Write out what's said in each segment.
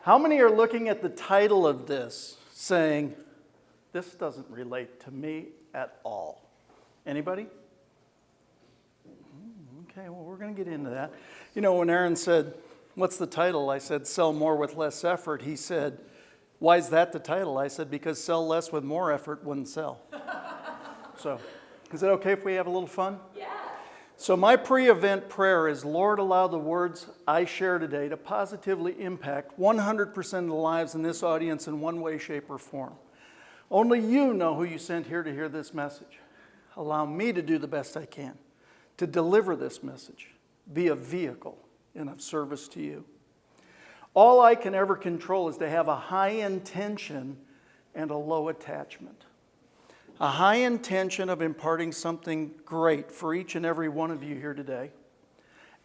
How many are looking at the title of this saying, this doesn't relate to me at all? Anybody? Okay, well, we're going to get into that. You know, when Aaron said, what's the title? I said, sell more with less effort. He said, why is that the title? I said, because sell less with more effort wouldn't sell. So, is it okay if we have a little fun? Yeah. So my pre-event prayer is, Lord, allow the words I share today to positively impact 100% of the lives in this audience in one way, shape, or form. Only you know who you sent here to hear this message. Allow me to do the best I can to deliver this message, be a vehicle and of service to you. All I can ever control is to have a high intention and a low attachment. A high intention of imparting something great for each and every one of you here today,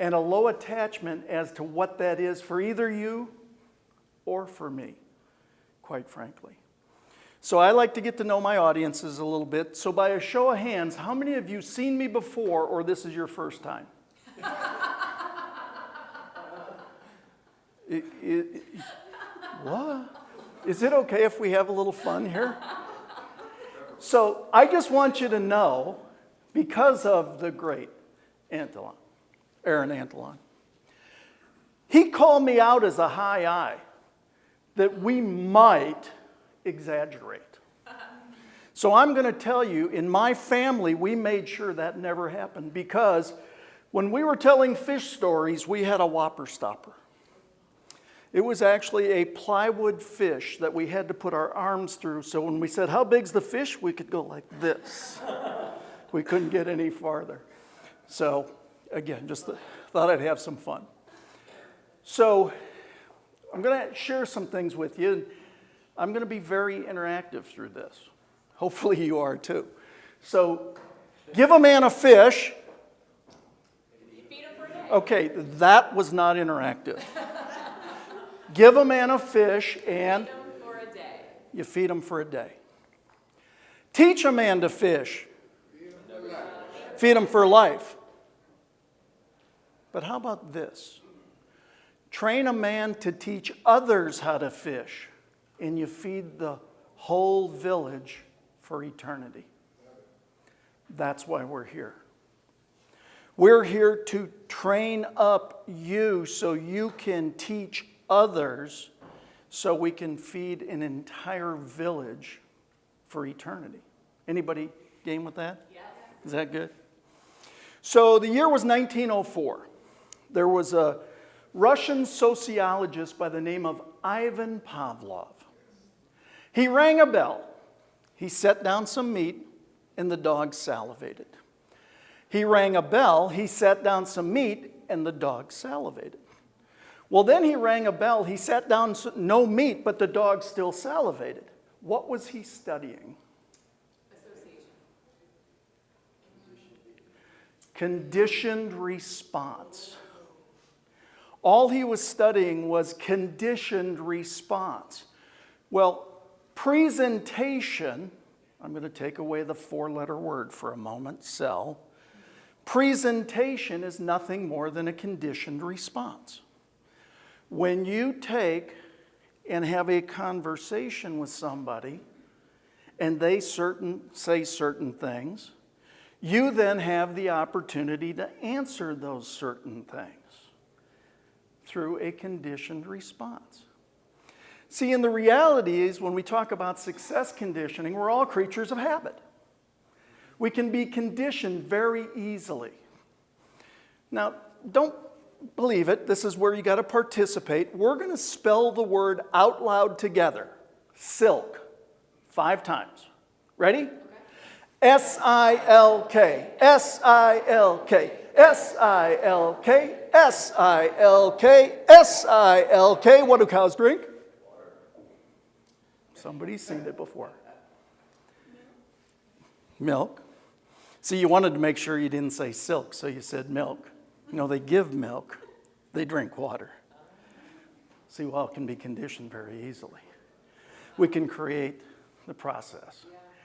and a low attachment as to what that is for either you or for me, quite frankly. So I like to get to know my audiences a little bit. So by a show of hands, how many of you seen me before or this is your first time? What? Is it okay if we have a little fun here? So I just want you to know, because of the great Aaron Antolon, he called me out as a high I, that we might exaggerate. So I'm going to tell you, in my family, we made sure that never happened, because when we were telling fish stories, we had a whopper stopper. It was actually a plywood fish that we had to put our arms through. So when we said, how big's the fish? We could go like this. We couldn't get any farther. So again, just thought I'd have some fun. So I'm going to share some things with you. I'm going to be very interactive through this. Hopefully you are too. So give a man a fish. Feed him for a day. Okay, that was not interactive. Give a man a fish and Feed him for a day. you feed him for a day. Teach a man to fish. Feed him for life. But how about this? Train a man to teach others how to fish, and you feed the whole village for eternity. That's why we're here. We're here to train up you so you can teach others, so we can feed an entire village for eternity. Anybody game with that? Yes. Is that good? So the year was 1904. There was a Russian sociologist by the name of Ivan Pavlov. He rang a bell. He set down some meat, and the dog salivated. He rang a bell. He set down some meat, and the dog salivated. Well, then he rang a bell. He sat down, no meat, but the dog still salivated. What was he studying? Association. Conditioned response. All he was studying was conditioned response. Well, presentation, I'm going to take away the four-letter word for a moment, sell. Presentation is nothing more than a conditioned response. When you take and have a conversation with somebody and they say certain things, you then have the opportunity to answer those certain things through a conditioned response. See, and the reality is when we talk about success conditioning, we're all creatures of habit. We can be conditioned very easily. Now, don't believe it. This is where you got to participate. We're going to spell the word out loud together. Silk. 5 times. Ready? Okay. S-I-L-K. S-I-L-K. S-I-L-K. S-I-L-K. S-I-L-K. What do cows drink? Water. Somebody's seen it before. Milk. See, you wanted to make sure you didn't say silk, so you said milk. You know, they give milk, they drink water. See, well, it can be conditioned very easily. We can create the process.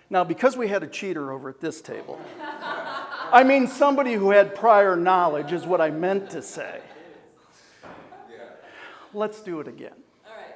Now, because we had a cheater over at this table, I mean somebody who had prior knowledge is what I meant to say. Let's do it again. All right.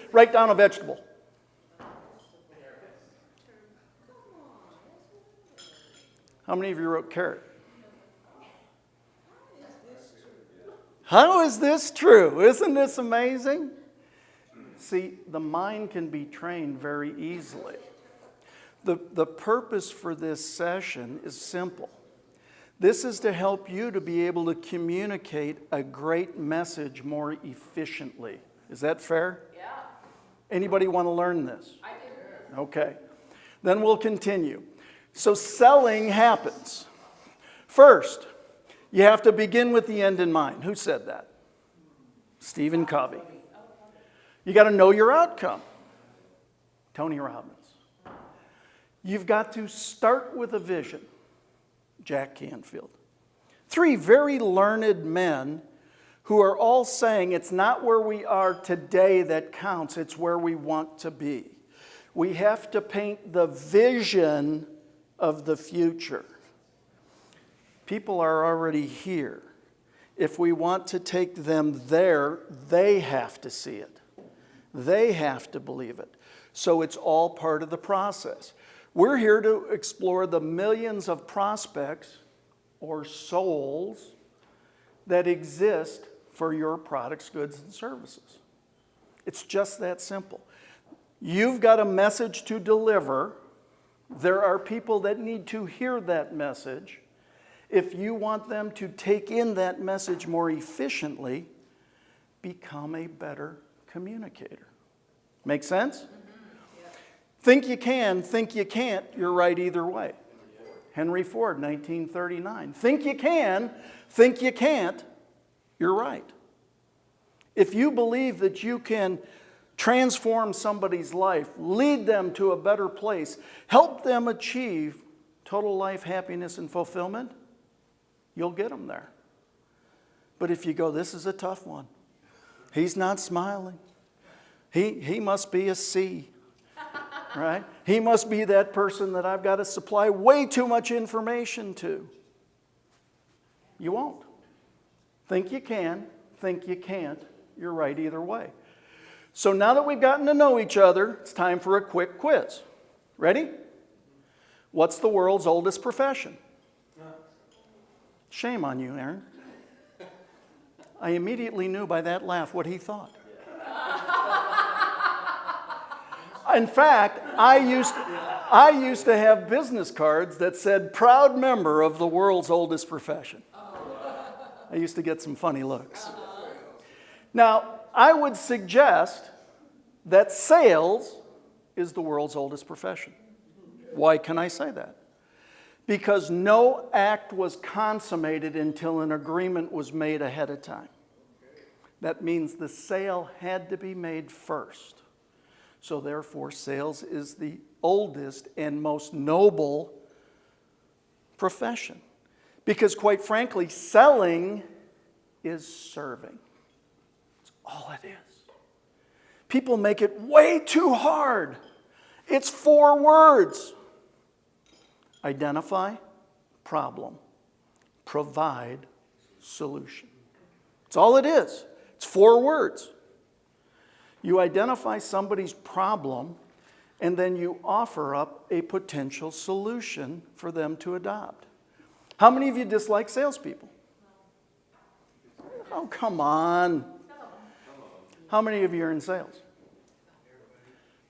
Write down a vegetable. How many of you wrote carrot? How is this true? Isn't this amazing? See, the mind can be trained very easily. The purpose for this session is simple. This is to help you to be able to communicate a great message more efficiently. Is that fair? Yeah. Anybody want to learn this? I do. Okay. Then we'll continue. So selling happens. First, you have to begin with the end in mind. Who said that? Stephen Covey. You got to know your outcome. Tony Robbins. You've got to start with a vision. Jack Canfield. 3 very learned men who are all saying it's not where we are today that counts, it's where we want to be. We have to paint the vision of the future. People are already here. If we want to take them there, they have to see it. They have to believe it. So it's all part of the process. We're here to explore the millions of prospects or souls that exist for your products, goods, and services. It's just that simple. You've got a message to deliver. There are people that need to hear that message. If you want them to take in that message more efficiently, become a better communicator. Make sense? Think you can, think you can't, you're right either way. Henry Ford, 1939. Think you can, think you can't, you're right. If you believe that you can transform somebody's life, lead them to a better place, help them achieve total life happiness and fulfillment, you'll get them there. But if you go, this is a tough one. He's not smiling. He must be a C. Right? He must be that person that I've got to supply way too much information to. You won't. Think you can, think you can't. You're right either way. So now that we've gotten to know each other, it's time for a quick quiz. Ready? What's the world's oldest profession? Shame on you, Aaron. I immediately knew by that laugh what he thought. In fact, I used to have business cards that said, proud member of the world's oldest profession. I used to get some funny looks. Now, I would suggest that sales is the world's oldest profession. Why can I say that? Because no act was consummated until an agreement was made ahead of time. That means the sale had to be made first. So therefore, sales is the oldest and most noble profession. Because quite frankly, selling is serving. That's all it is. People make it way too hard. It's 4 words. Identify, problem, provide, solution. That's all it is. It's 4 words. You identify somebody's problem and then you offer up a potential solution for them to adopt. How many of you dislike salespeople? Oh, come on. How many of you are in sales?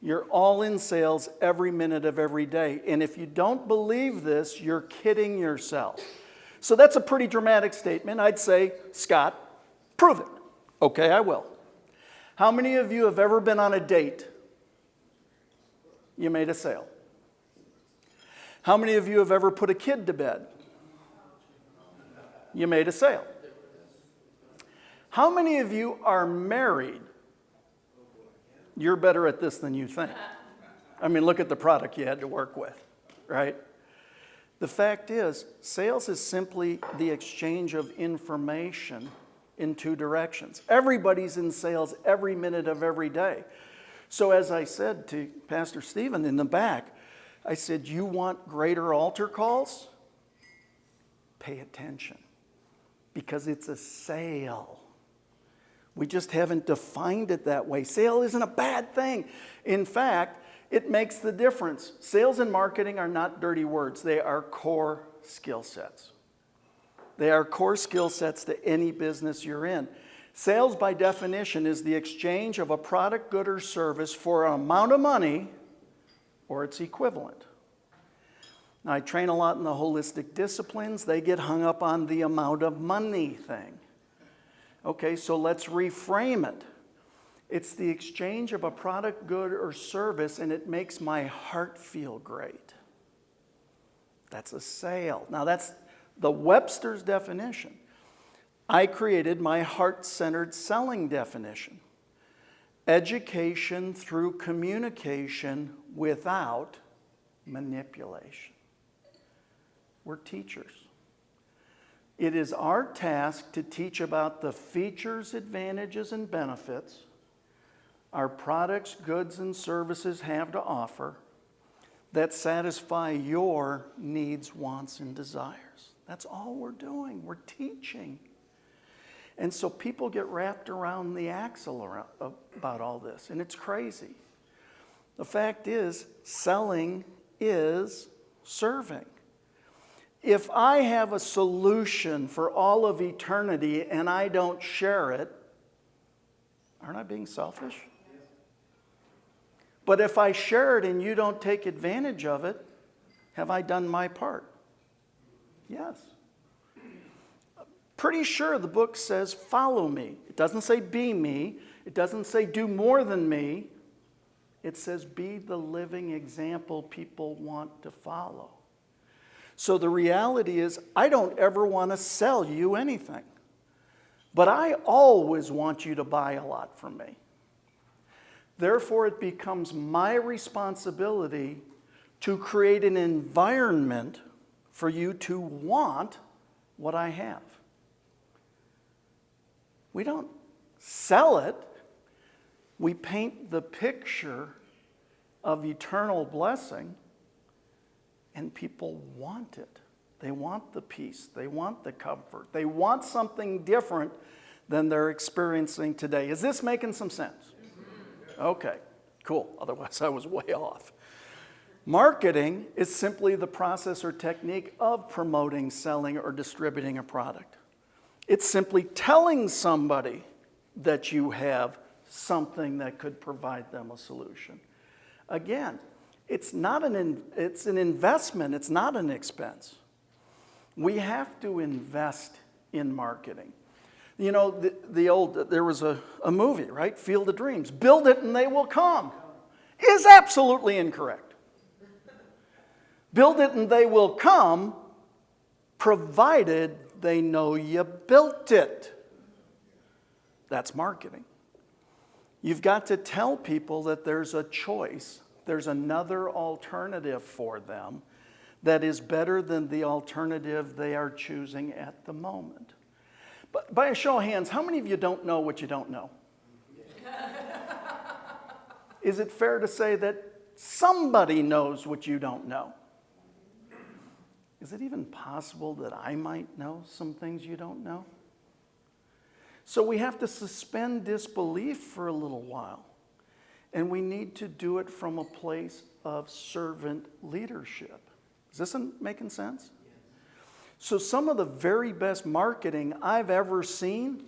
You're all in sales every minute of every day. And if you don't believe this, you're kidding yourself. So that's a pretty dramatic statement. I'd say, Scott, prove it. Okay, I will. How many of you have ever been on a date? You made a sale. How many of you have ever put a kid to bed? You made a sale. How many of you are married? You're better at this than you think. I mean, look at the product you had to work with, right? The fact is, sales is simply the exchange of information in two directions. Everybody's in sales every minute of every day. So as I said to Pastor Stephen in the back, I said, you want greater altar calls? Pay attention, because it's a sale. We just haven't defined it that way. Sale isn't a bad thing. In fact, it makes the difference. Sales and marketing are not dirty words. They are core skill sets. They are core skill sets to any business you're in. Sales, by definition, is the exchange of a product, good, or service for an amount of money or its equivalent. Now, I train a lot in the holistic disciplines. They get hung up on the amount of money thing. Okay, so let's reframe it. It's the exchange of a product, good, or service, and it makes my heart feel great. That's a sale. Now, that's the Webster's definition. I created my heart-centered selling definition. Education through communication without manipulation. We're teachers. It is our task to teach about the features, advantages, and benefits our products, goods, and services have to offer that satisfy your needs, wants, and desires. That's all we're doing. We're teaching. And so people get wrapped around the axle about all this, and it's crazy. The fact is, selling is serving. If I have a solution for all of eternity and I don't share it, aren't I being selfish? But if I share it and you don't take advantage of it, have I done my part? Yes. Pretty sure the book says, follow me. It doesn't say be me. It doesn't say do more than me. It says be the living example people want to follow. So the reality is, I don't ever want to sell you anything. But I always want you to buy a lot from me. Therefore, it becomes my responsibility to create an environment for you to want what I have. We don't sell it. We paint the picture of eternal blessing, and people want it. They want the peace. They want the comfort. They want something different than they're experiencing today. Is this making some sense? Okay, cool. Otherwise, I was way off. Marketing is simply the process or technique of promoting, selling, or distributing a product. It's simply telling somebody that you have something that could provide them a solution. Again, it's an investment. It's not an expense. We have to invest in marketing. You know, there was a movie, right? Field of Dreams. Build it and they will come. Is absolutely incorrect. Build it and they will come, provided they know you built it. That's marketing. You've got to tell people that there's a choice. There's another alternative for them that is better than the alternative they are choosing at the moment. But by a show of hands, how many of you don't know what you don't know? Is it fair to say that somebody knows what you don't know? Is it even possible that I might know some things you don't know? So we have to suspend disbelief for a little while And we need to do it from a place of servant leadership. Is this making sense? So some of the very best marketing I've ever seen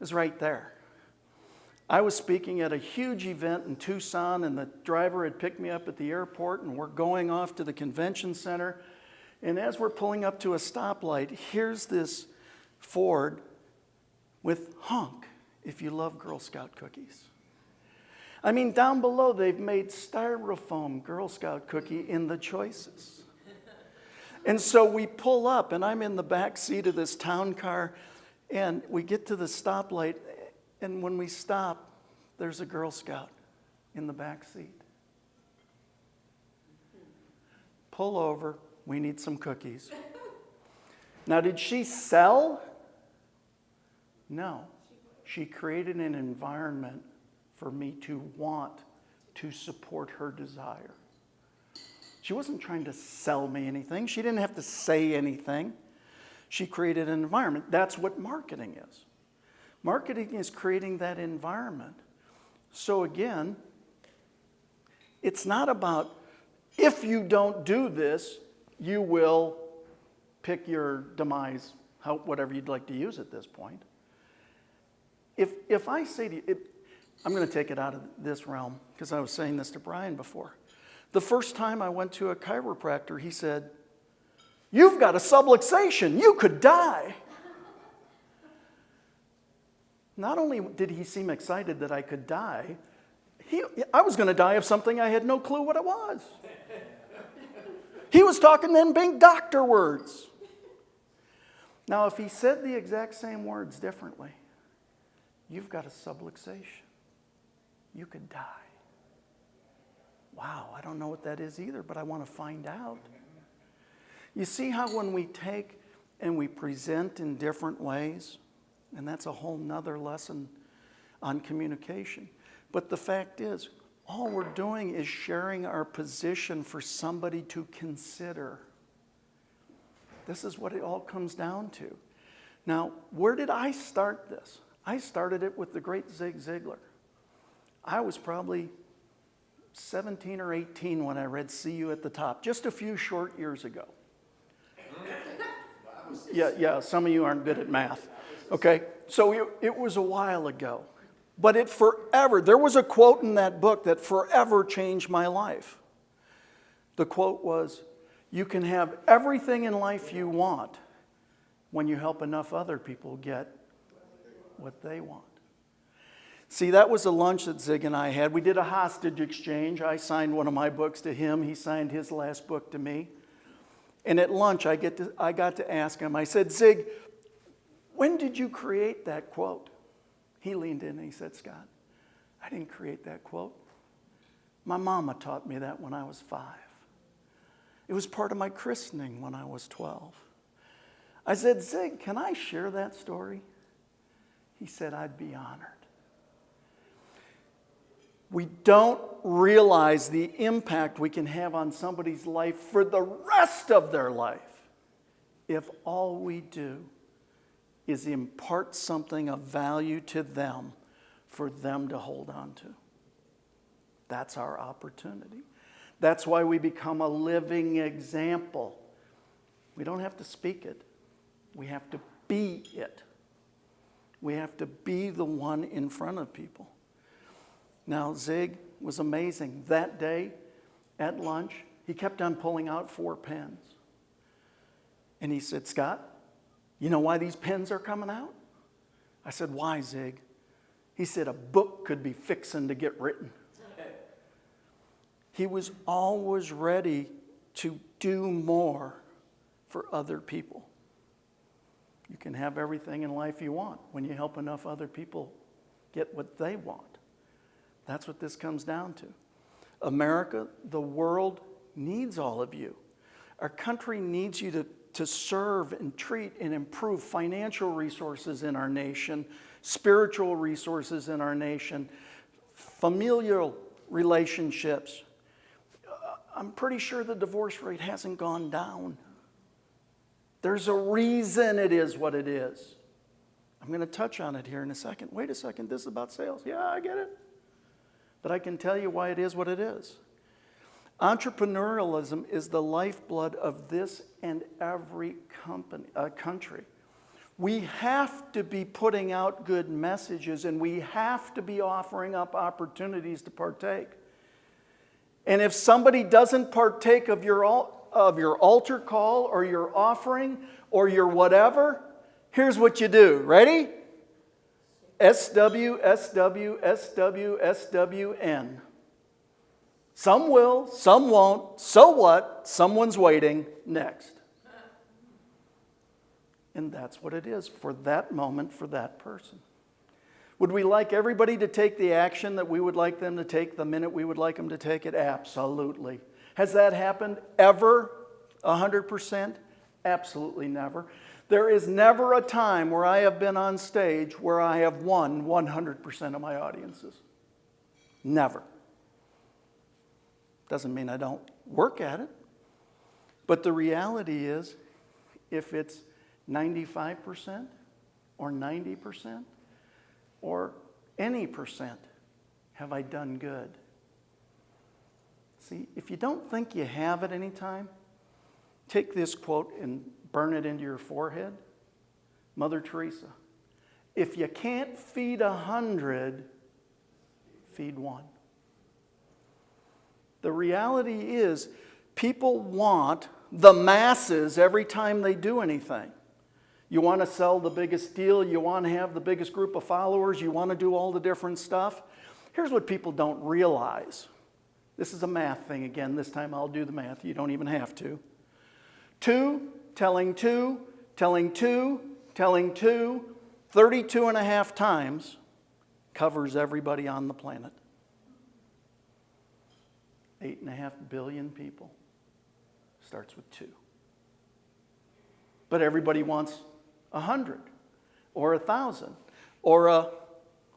is right there. I was speaking at a huge event in Tucson, and the driver had picked me up at the airport, and we're going off to the convention center. And as we're pulling up to a stoplight, here's this Ford with honk if you love Girl Scout cookies. I mean, down below, they've made styrofoam Girl Scout cookie in the choices. And so we pull up, and I'm in the back seat of this town car, and we get to the stoplight, and when we stop, there's a Girl Scout in the back seat. Pull over, we need some cookies. Now, did she sell? No. She created an environment for me to want to support her desire. She wasn't trying to sell me anything. She didn't have to say anything. She created an environment. That's what marketing is. Marketing is creating that environment. So again, it's not about if you don't do this, you will pick your demise, whatever you'd like to use at this point. If I say to you, I'm going to take it out of this realm because I was saying this to Brian before. The first time I went to a chiropractor, he said, "You've got a subluxation. You could die." Not only did he seem excited that I could die, I was going to die of something I had no clue what it was. He was talking in big doctor words. Now, if he said the exact same words differently, "You've got a subluxation. You could die." Wow, I don't know what that is either, but I want to find out. You see how when we take and we present in different ways, and that's a whole nother lesson on communication. But the fact is, all we're doing is sharing our position for somebody to consider. This is what it all comes down to. Now, where did I start this? I started it with the great Zig Ziglar. I was probably 17 or 18 when I read "See You at the Top," just a few short years ago. Yeah, some of you aren't good at math. Okay, so it was a while ago. But there was a quote in that book that forever changed my life. The quote was, "You can have everything in life you want when you help enough other people get what they want." See, that was a lunch that Zig and I had. We did a hostage exchange. I signed one of my books to him. He signed his last book to me. And at lunch, I got to ask him, I said, "Zig, when did you create that quote?" He leaned in and he said, "Scott, I didn't create that quote. My mama taught me that when I was 5. It was part of my christening when I was 12. I said, "Zig, can I share that story?" He said, "I'd be honored." We don't realize the impact we can have on somebody's life for the rest of their life if all we do is impart something of value to them for them to hold on to. That's our opportunity. That's why we become a living example. We don't have to speak it. We have to be it. We have to be the one in front of people. Now, Zig was amazing. That day at lunch, he kept on pulling out 4 pens. And he said, "Scott, you know why these pens are coming out?" I said, "Why, Zig?" He said, "A book could be fixing to get written." He was always ready to do more for other people. You can have everything in life you want when you help enough other people get what they want. That's what this comes down to. America, the world needs all of you. Our country needs you to serve and treat and improve financial resources in our nation, spiritual resources in our nation, familial relationships. I'm pretty sure the divorce rate hasn't gone down. There's a reason it is what it is. I'm going to touch on it here in a second. Wait a second, this is about sales. Yeah, I get it. but I can tell you why it is what it is. Entrepreneurialism is the lifeblood of this and every country. We have to be putting out good messages, and we have to be offering up opportunities to partake. And if somebody doesn't partake of your altar call or your offering or your whatever, here's what you do. Ready? SW, SW, SW, SWN. Some will, some won't. So what? Someone's waiting. Next. And that's what it is for that moment, for that person. Would we like everybody to take the action that we would like them to take the minute we would like them to take it? Absolutely. Has that happened ever 100%? Absolutely never. There is never a time where I have been on stage where I have won 100% of my audiences. Never. Doesn't mean I don't work at it. But the reality is, if it's 95% or 90% or any percent, have I done good? See, if you don't think you have it any time, take this quote and burn it into your forehead. Mother Teresa, if you can't feed 100, feed one. The reality is, people want the masses every time they do anything. You want to sell the biggest deal, you want to have the biggest group of followers, you want to do all the different stuff. Here's what people don't realize. This is a math thing again. This time I'll do the math. You don't even have to. 2, telling 2, telling 2, telling 2, 32 and a half times covers everybody on the planet. 8.5 billion people. Starts with 2. But everybody wants 100 or 1,000 or a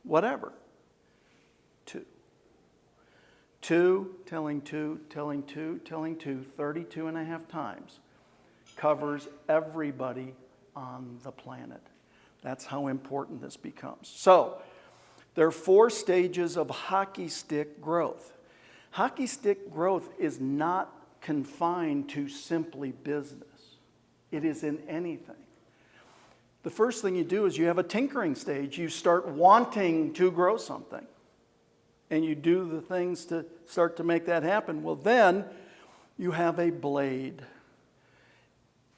whatever. 2. 2, telling 2, telling 2, telling 2, 32 and a half times covers everybody on the planet. That's how important this becomes. So, there are 4 stages of hockey stick growth. Hockey stick growth is not confined to simply business. It is in anything. The first thing you do is you have a tinkering stage. You start wanting to grow something. And you do the things to start to make that happen. Well, then you have a blade.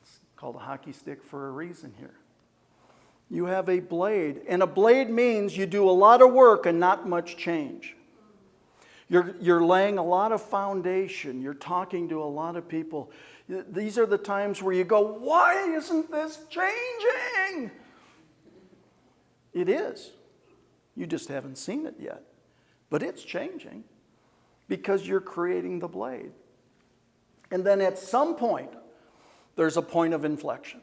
It's called a hockey stick for a reason here. You have a blade. And a blade means you do a lot of work and not much change. You're laying a lot of foundation. You're talking to a lot of people. These are the times where you go, why isn't this changing? It is. You just haven't seen it yet. But it's changing because you're creating the blade. And then at some point, there's a point of inflection.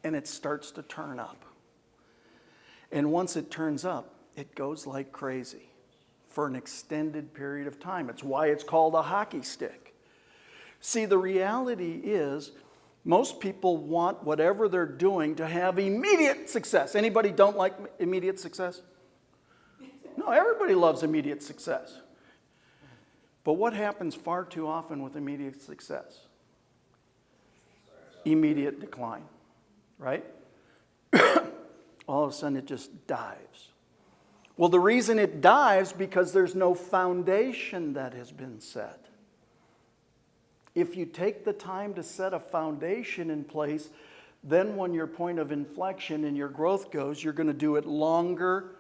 And it starts to turn up. And once it turns up, it goes like crazy for an extended period of time. It's why it's called a hockey stick. See, the reality is most people want whatever they're doing to have immediate success. Anybody don't like immediate success? No, everybody loves immediate success. But what happens far too often with immediate success? Immediate decline, right? All of a sudden it just dives. Well, the reason it dives because there's no foundation that has been set. If you take the time to set a foundation in place, then when your point of inflection and your growth goes, you're going to do it longer,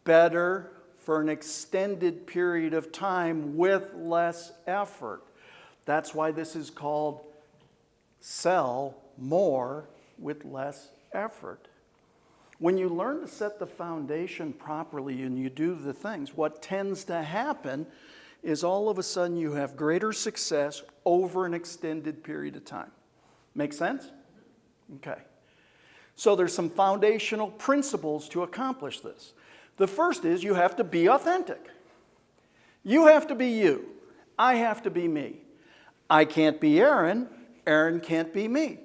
better, for an extended period of time with less effort. That's why this is called sell more with less effort. When you learn to set the foundation properly and you do the things, what tends to happen is all of a sudden you have greater success over an extended period of time. Make sense? Okay. So there's some foundational principles to accomplish this. The first is you have to be authentic. You have to be you. I have to be me. I can't be Aaron. Aaron can't be me.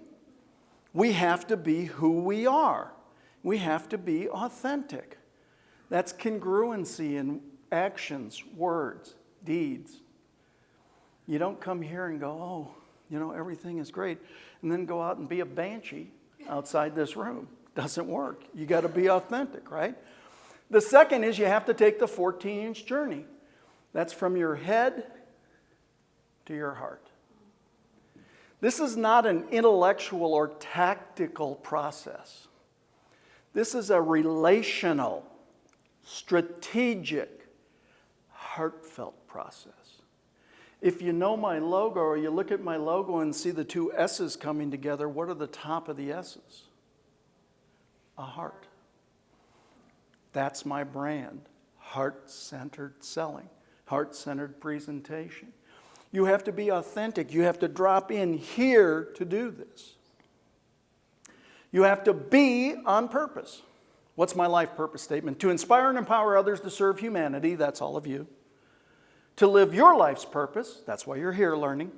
We have to be who we are. We have to be authentic. That's congruency actions, words, deeds. You don't come here and go, oh, everything is great, and then go out and be a banshee outside this room. Doesn't work. You got to be authentic, right? The second is you have to take the 14-inch journey. That's from your head to your heart. This is not an intellectual or tactical process. This is a relational, strategic, heartfelt process. If you know my logo, or you look at my logo and see the two S's coming together, what are the top of the S's? A heart. That's my brand. Heart-centered selling. Heart-centered presentation. You have to be authentic. You have to drop in here to do this. You have to be on purpose. What's my life purpose statement? To inspire and empower others to serve humanity. That's all of you. To live your life's purpose. That's why you're here learning.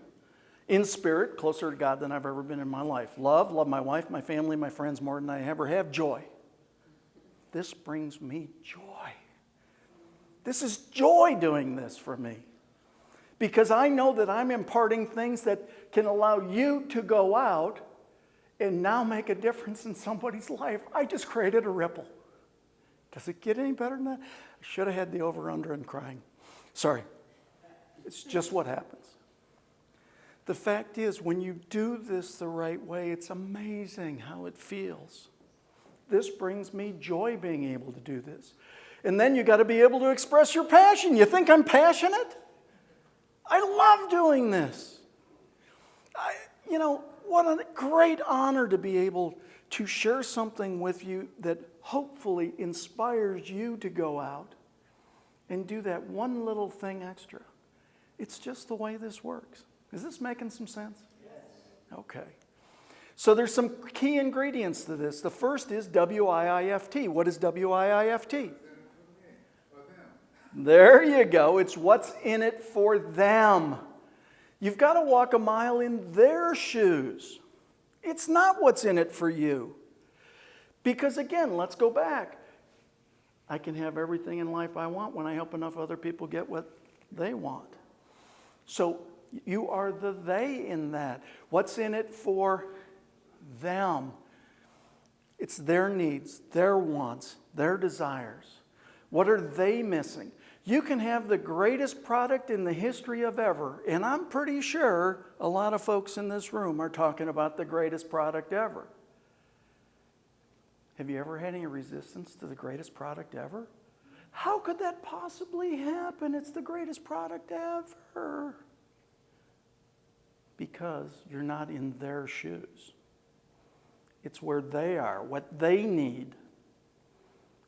In spirit, closer to God than I've ever been in my life. Love my wife, my family, my friends more than I ever have. Joy. This brings me joy. This is joy doing this for me. Because I know that I'm imparting things that can allow you to go out and now make a difference in somebody's life. I just created a ripple. Does it get any better than that? I should have had the over-under and crying. Sorry. It's just what happens. The fact is, when you do this the right way, it's amazing how it feels. This brings me joy being able to do this. And then you got to be able to express your passion. You think I'm passionate? I love doing this. What a great honor to be able to share something with you that hopefully inspires you to go out and do that one little thing extra. It's just the way this works. Is this making some sense? Yes. Okay. So there's some key ingredients to this. The first is WIIFT. What is WIIFT? There you go. It's what's in it for them. You've got to walk a mile in their shoes. It's not what's in it for you. Because again, let's go back. I can have everything in life I want when I help enough other people get what they want. So you are the they in that. What's in it for them? It's their needs, their wants, their desires. What are they missing? You can have the greatest product in the history of ever, and I'm pretty sure a lot of folks in this room are talking about the greatest product ever. Have you ever had any resistance to the greatest product ever? How could that possibly happen? It's the greatest product ever. Because you're not in their shoes. It's where they are, what they need.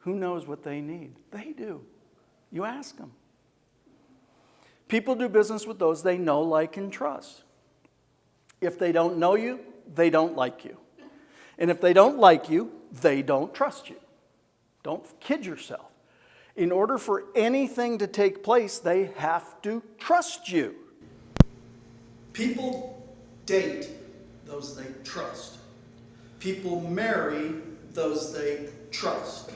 Who knows what they need? They do. You ask them. People do business with those they know, like, and trust. If they don't know you, they don't like you. And if they don't like you, they don't trust you. Don't kid yourself. In order for anything to take place, they have to trust you. People date those they trust. People marry those they trust.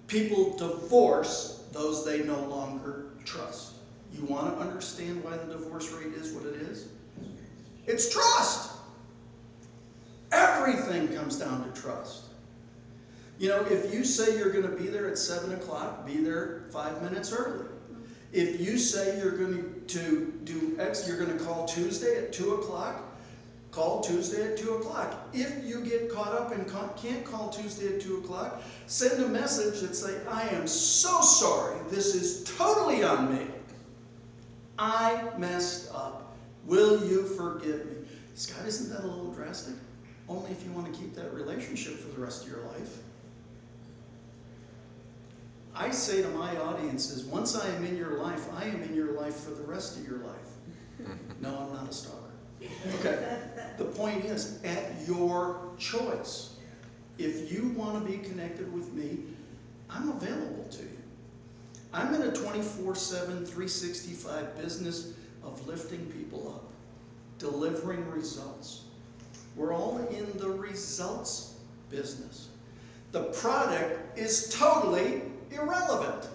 People divorce those they no longer trust. You want to understand why the divorce rate is what it is? It's trust. Everything comes down to trust. If you say you're going to be there at 7 o'clock, be there 5 minutes early. If you say you're going to do X, you're going to call Tuesday at 2 o'clock, call Tuesday at 2 o'clock. If you get caught up and can't call Tuesday at 2 o'clock, send a message that say, I am so sorry. This is totally on me. I messed up. Will you forgive me? Scott, isn't that a little drastic? Only if you want to keep that relationship for the rest of your life. I say to my audiences, once I am in your life, I am in your life for the rest of your life. No, I'm not a stalker. Okay. The point is, at your choice. If you want to be connected with me, I'm available to you. I'm in a 24/7, 365 business of lifting people up, delivering results. We're all in the results business. The product is totally irrelevant.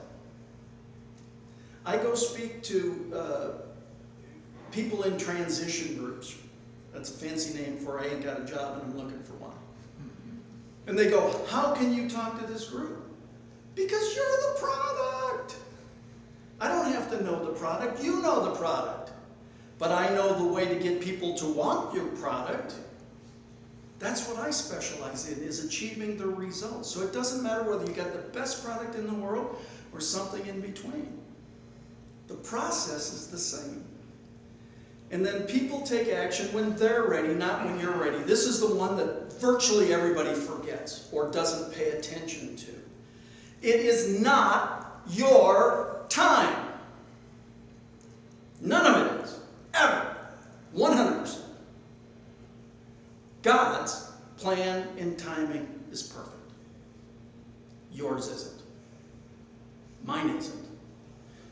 I go speak to people in transition groups. That's a fancy name for I ain't got a job and I'm looking for one. And they go, how can you talk to this group? Because you're the product. I don't have to know the product. You know the product. But I know the way to get people to want your product. That's what I specialize in, is achieving the results. So it doesn't matter whether you got the best product in the world or something in between. The process is the same. And then people take action when they're ready, not when you're ready. This is the one that virtually everybody forgets or doesn't pay attention to. It is not your time. None of it is. Ever. 100%. God's plan and timing is perfect. Yours isn't. Mine isn't.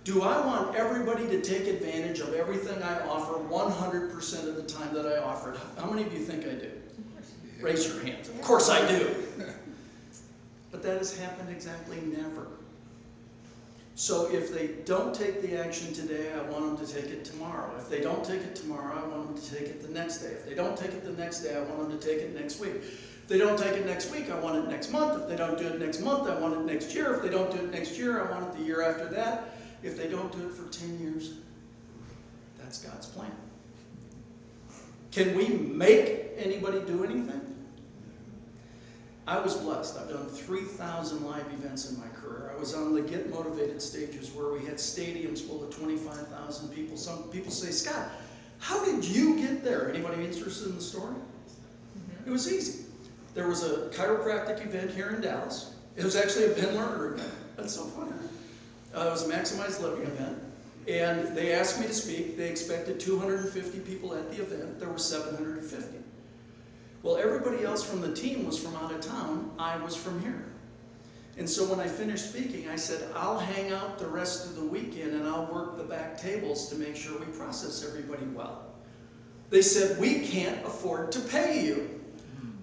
Do I want everybody to take advantage of everything I offer 100% of the time that I offer it? How many of you think I do? Raise your hands. Of course I do. But that has happened exactly never. So if they don't take the action today, I want them to take it tomorrow. If they don't take it tomorrow, I want them to take it the next day. If they don't take it the next day, I want them to take it next week. If they don't take it next week, I want it next month. If they don't do it next month, I want it next year. If they don't do it next year, I want it the year after that. If they don't do it for 10 years, that's God's plan. Can we make anybody do anything? I was blessed. I've done 3,000 live events in my career. I was on the Get Motivated stages where we had stadiums full of 25,000 people. Some people say, Scott, how did you get there? Anybody interested in the story? It was easy. There was a chiropractic event here in Dallas. It was actually a Penn Learner event. That's so funny. It was a Maximized Living event. And they asked me to speak. They expected 250 people at the event. There were 750. Well, everybody else from the team was from out of town. I was from here. And so when I finished speaking, I said, I'll hang out the rest of the weekend and I'll work the back tables to make sure we process everybody well. They said, we can't afford to pay you.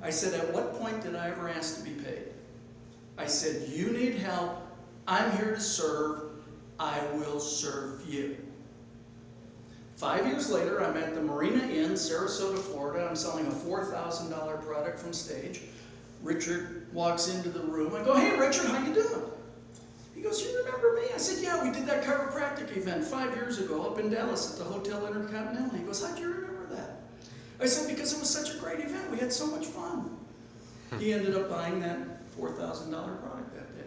I said, at what point did I ever ask to be paid? I said, you need help. I'm here to serve. I will serve you. 5 years later, I'm at the Marina Inn, Sarasota, Florida. I'm selling a $4,000 product from stage. Richard walks into the room. I go, hey, Richard, how you doing? He goes, you remember me? I said, yeah, we did that chiropractic event 5 years ago up in Dallas at the Hotel Intercontinental. He goes, how'd you remember that? I said, because it was such a great event. We had so much fun. He ended up buying that $4,000 product that day.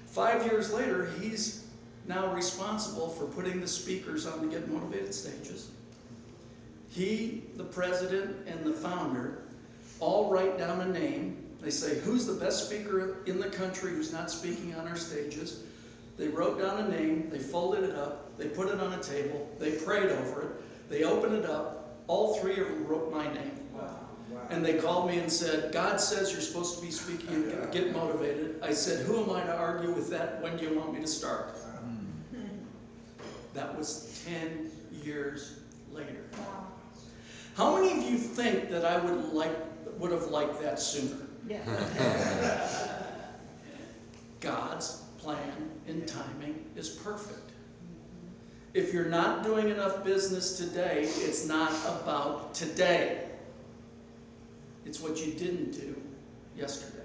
5 years later, he's now responsible for putting the speakers on the Get Motivated stages. He, the president, and the founder all write down a name. They say, who's the best speaker in the country who's not speaking on our stages? They wrote down a name, they folded it up, they put it on a table, they prayed over it, they opened it up, all three of them wrote my name. And they called me and said, God says you're supposed to be speaking and Get Motivated. I said, who am I to argue with that? When do you want me to start? That was 10 years later. How many of you think that I would have liked that sooner? Yeah. God's plan and timing is perfect. If you're not doing enough business today, it's not about today. It's what you didn't do yesterday.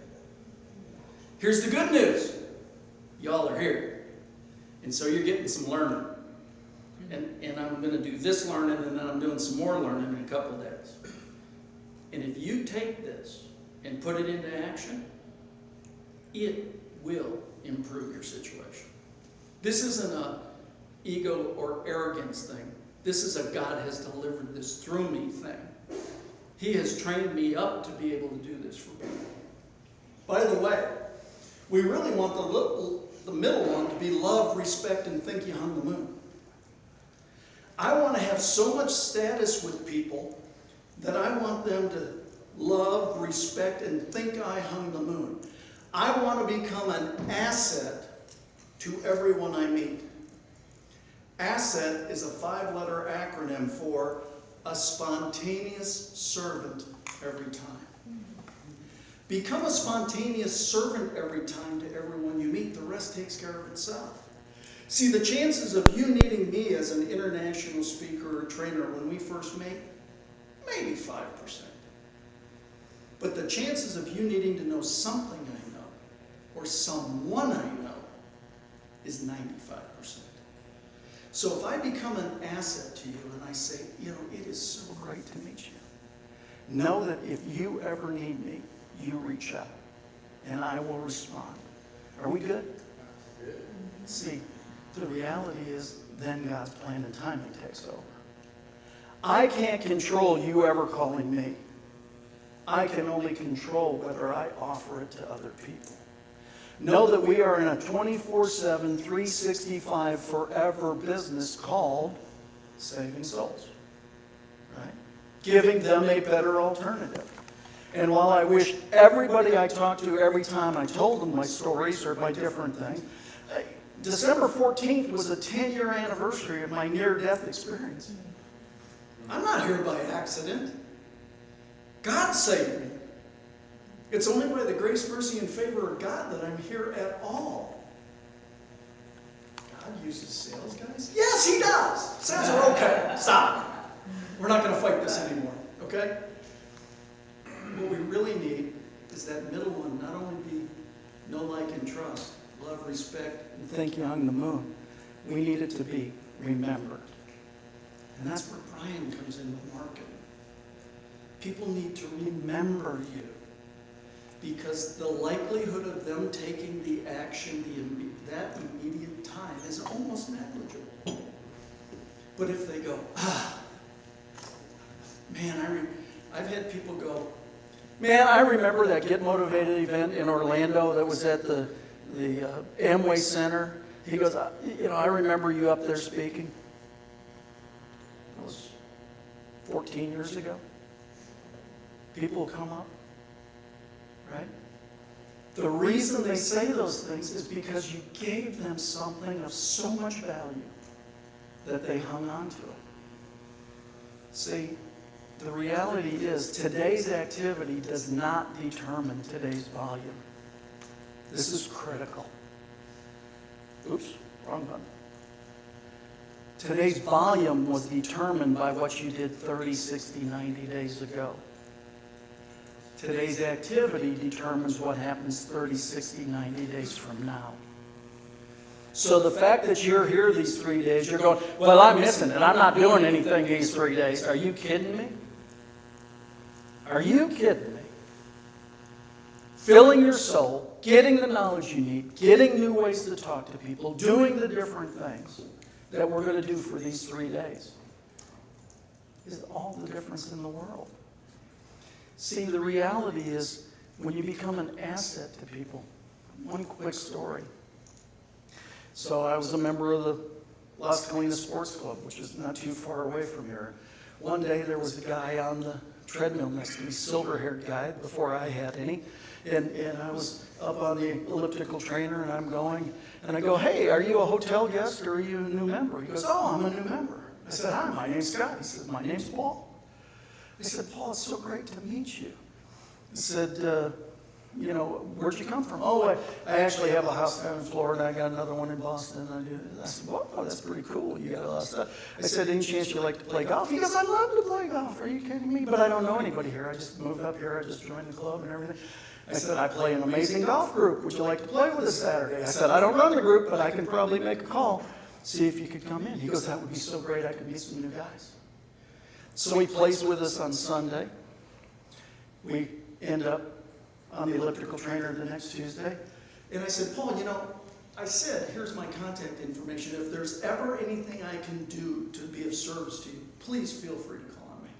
Here's the good news. Y'all are here. And so you're getting some learning. And I'm going to do this learning, and then I'm doing some more learning in a couple of days. And if you take this and put it into action, it will improve your situation. This isn't an ego or arrogance thing. This is a God has delivered this through me thing. He has trained me up to be able to do this for people. By the way, we really want the middle one to be love, respect, and think you hung the moon. I want to have so much status with people that I want them to love, respect, and think I hung the moon. I want to become an asset to everyone I meet. Asset is a 5-letter acronym for a spontaneous servant every time. Become a spontaneous servant every time to everyone you meet. The rest takes care of itself. See, the chances of you needing me as an international speaker or trainer when we first meet, maybe 5%. But the chances of you needing to know something I know, or someone I know, is 95%. So if I become an asset to you and I say, it is so great to meet you, know that if you ever need me, you reach out and I will respond. Are we good? See, the reality is then God's plan and timing takes over. I can't control you ever calling me. I can only control whether I offer it to other people. Know that we are in a 24/7, 365 forever business called saving souls. Right? Giving them a better alternative. And while I wish everybody I talked to every time I told them my stories or my different things, December 14th was a 10-year anniversary of my near-death experience. I'm not here by accident. God saved me. It's only by the grace, mercy, and favor of God that I'm here at all. God uses sales guys? Yes, he does. Sales are okay. Stop. We're not going to fight this anymore, okay? What we really need is that middle one, not only be know, like, and trust, love, respect, and think you hung the moon. We need it to be remembered. And that's where Brian comes in with marketing. People need to remember you. Because the likelihood of them taking the action that immediate time is almost negligible. But if they go, man, I've had people go, man, I remember that Get Motivated event in Orlando that was at the Amway Center. He goes, I remember you up there speaking. It was 14 years ago. People will come up. Right? The reason they say those things is because you gave them something of so much value that they hung on to it. See, the reality is today's activity does not determine today's volume. This is critical. Oops, wrong button. Today's volume was determined by what you did 30, 60, 90 days ago. Today's activity determines what happens 30, 60, 90 days from now. So the fact that you're here these 3 days, you're going, well, I'm missing it. I'm not doing anything these 3 days. Are you kidding me? Are you kidding me? Filling your soul, getting the knowledge you need, getting new ways to talk to people, doing the different things that we're going to do for these 3 days is all the difference in the world. See, the reality is when you become an asset to people, one quick story. So I was a member of the Las Colinas Sports Club, which is not too far away from here. One day there was a guy on the treadmill next to me, silver-haired guy, before I had any. And I was up on the elliptical trainer, and I'm going, and I go, hey, are you a hotel guest or are you a new member? He goes, oh, I'm a new member. I said, hi, my name's Scott. He says, my name's Paul. I said, Paul, it's so great to meet you. He said, where'd you come from? Oh, I actually have a house down in Florida. I got another one in Boston. I said, wow, that's pretty cool. You got a lot of stuff. I said, any chance you like to play golf? He goes, I love to play golf. Are you kidding me? But I don't know anybody here. I just moved up here. I just joined the club and everything. I said, I play an amazing golf group. Would you like to play with us Saturday? I said, I don't run the group, but I can probably make a call, see if you could come in. He goes, that would be so great. I could meet some new guys. So he plays with us on Sunday. We end up on the elliptical trainer the next Tuesday. And I said, Paul, I said, here's my contact information. If there's ever anything I can do to be of service to you, please feel free to call on me.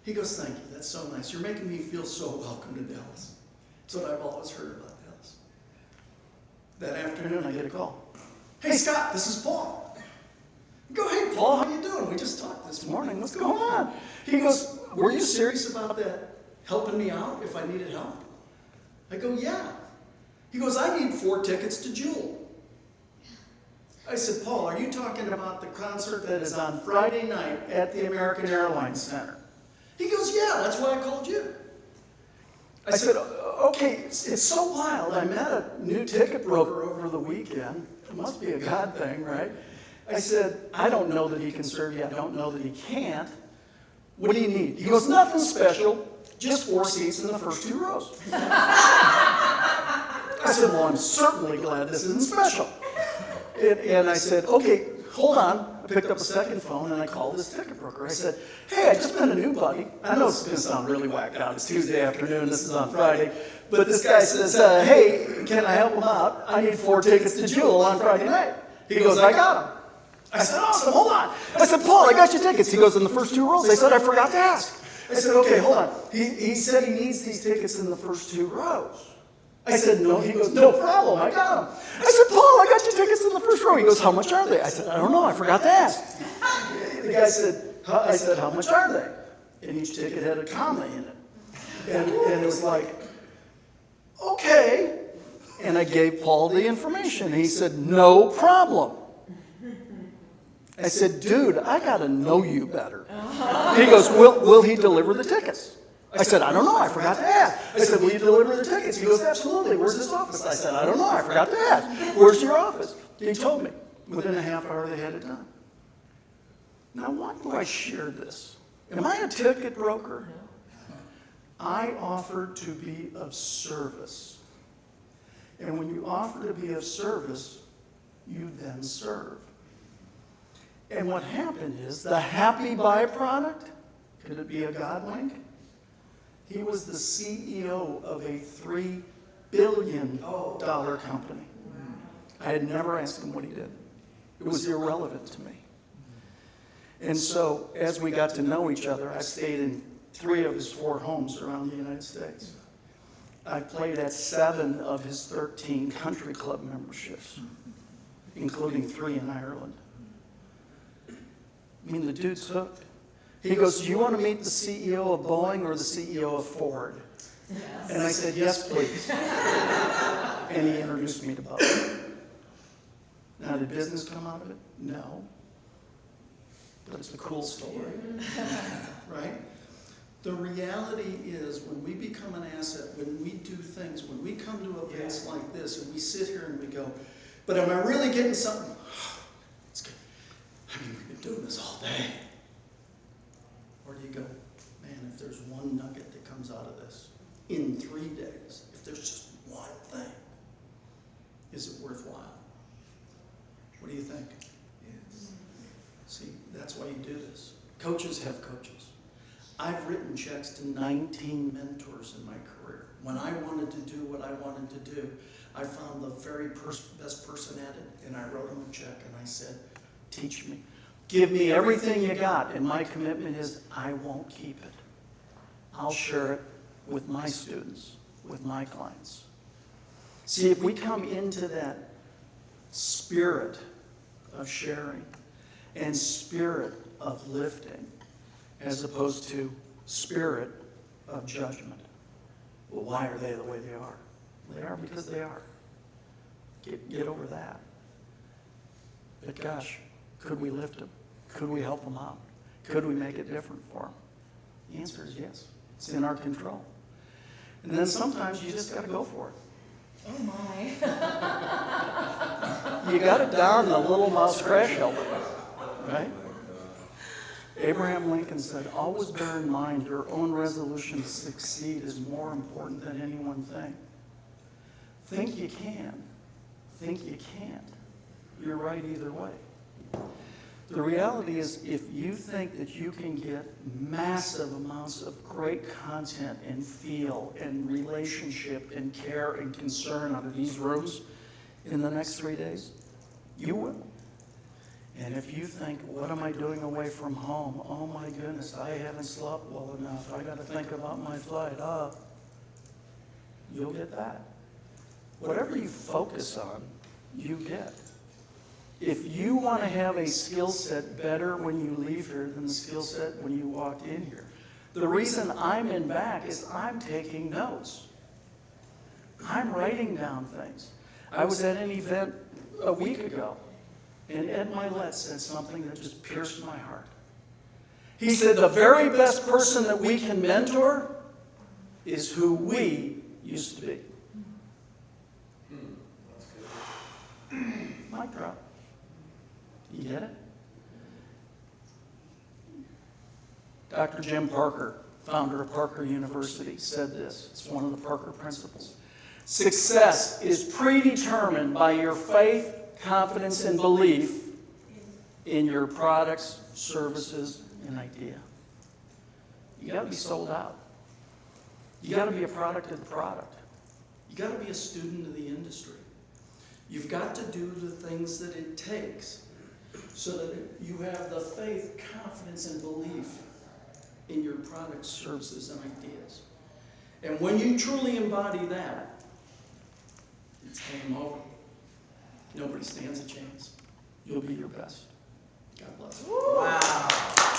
He goes, thank you. That's so nice. You're making me feel so welcome to Dallas. That's what I've always heard about Dallas. That afternoon, I get a call. Hey, Scott, this is Paul. I go, hey, Paul, how you doing? We just talked this morning. What's going on? He goes, were you serious about that, helping me out if I needed help? I go, yeah. He goes, I need 4 tickets to Jewel. I said, Paul, are you talking about the concert that is on Friday night at the American Airlines Center? He goes, yeah, that's why I called you. I said, okay, it's so wild. I met a new ticket broker over the weekend. it must be a God thing, right? I said, I don't know that he can serve you. I don't know that he can't. What do you need? He goes, nothing special, just 4 seats in the first 2 rows. I said, well, I'm certainly glad this isn't special. And I said, okay, hold on. I picked up a second phone and I called this ticket broker. I said, hey, I just met a new buddy. I know it's going to sound really whacked out. It's Tuesday afternoon. This is on Friday. But this guy says, hey, can I help him out? I need 4 tickets to Jewel on Friday night. He goes, I got them. I said, awesome, hold on. I said, Paul, I got your tickets. He goes, in the first 2 rows. I said, I forgot to ask. I said, okay, hold on. He said he needs these tickets in the first 2 rows. I said, no. He goes, no problem, I got them. I said, Paul, I got your tickets in the first row. He goes, how much are they? I said, I don't know, I forgot to ask. The guy said, I said, how much are they? And each ticket had a comma in it. And it was like, okay. And I gave Paul the information. And he said, no problem. I said, dude, I got to know you better. He goes, will he deliver the tickets? I said, I don't know, I forgot to ask. I said, will you deliver the tickets? He goes, absolutely. Where's his office? I said, I don't know, I forgot to ask. Where's your office? He told me. Within a half hour, they had it done. Now, why do I share this? Am I a ticket broker? I offered to be of service. And when you offer to be of service, you then serve. And what happened is, the happy byproduct, could it be a God wink? He was the CEO of a $3 billion company. I had never asked him what he did. It was irrelevant to me. And so, as we got to know each other, I stayed in 3 of his 4 homes around the United States. I played at 7 of his 13 country club memberships, including 3 in Ireland. I mean, the dude's hooked. He goes, do you want to meet the CEO of Boeing or the CEO of Ford? Yes. And I said, yes, please. And he introduced me to both. Now, did business come out of it? No. But it's a cool story. Right? The reality is, when we become an asset, when we do things, when we come to events like this, and we sit here and we go, but am I really getting something? It's good. I mean, we've been doing this all day. Or do you go, man, if there's one nugget that comes out of this in 3 days, if there's just one thing, is it worthwhile? What do you think? Yes. See, that's why you do this. Coaches have coaches. I've written checks to 19 mentors in my career. When I wanted to do what I wanted to do, I found the very best person at it, and I wrote him a check, and I said, teach me. Give me everything you got, and my commitment is I won't keep it. I'll share it with my students, with my clients. See, if we come into that spirit of sharing and spirit of lifting, as opposed to spirit of judgment, well, why are they the way they are? They are because they are. Get over that. But gosh, could we lift them? Could we help them out? Could we make it different for them? The answer is yes. It's in our control. And then sometimes you just got to go for it. Oh my. You got to don the little mouse crash helmet, right? Abraham Lincoln said, always bear in mind your own resolution to succeed is more important than any one thing. Think you can. Think you can't. You're right either way. The reality is, if you think that you can get massive amounts of great content and feel and relationship and care and concern out of these rooms in the next 3 days, you will. And if you think, what am I doing away from home? Oh my goodness, I haven't slept well enough. I got to think about my flight. You'll get that. Whatever you focus on, you get. If you want to have a skill set better when you leave here than the skill set when you walked in here, the reason I'm in back is I'm taking notes. I'm writing down things. I was at an event a week ago, and Ed Milet said something that just pierced my heart. He said, the very best person that we can mentor is who we used to be. Mic drop. You get it? Dr. Jim Parker, founder of Parker University, said this. It's one of the Parker principles. Success is predetermined by your faith, confidence, and belief in your products, services, and idea. You got to be sold out. You got to be a product of the product. You got to be a student of the industry. You've got to do the things that it takes so that you have the faith, confidence, and belief in your products, services, and ideas. And when you truly embody that, it's game over. Nobody stands a chance. You'll be your best. God bless. Wow.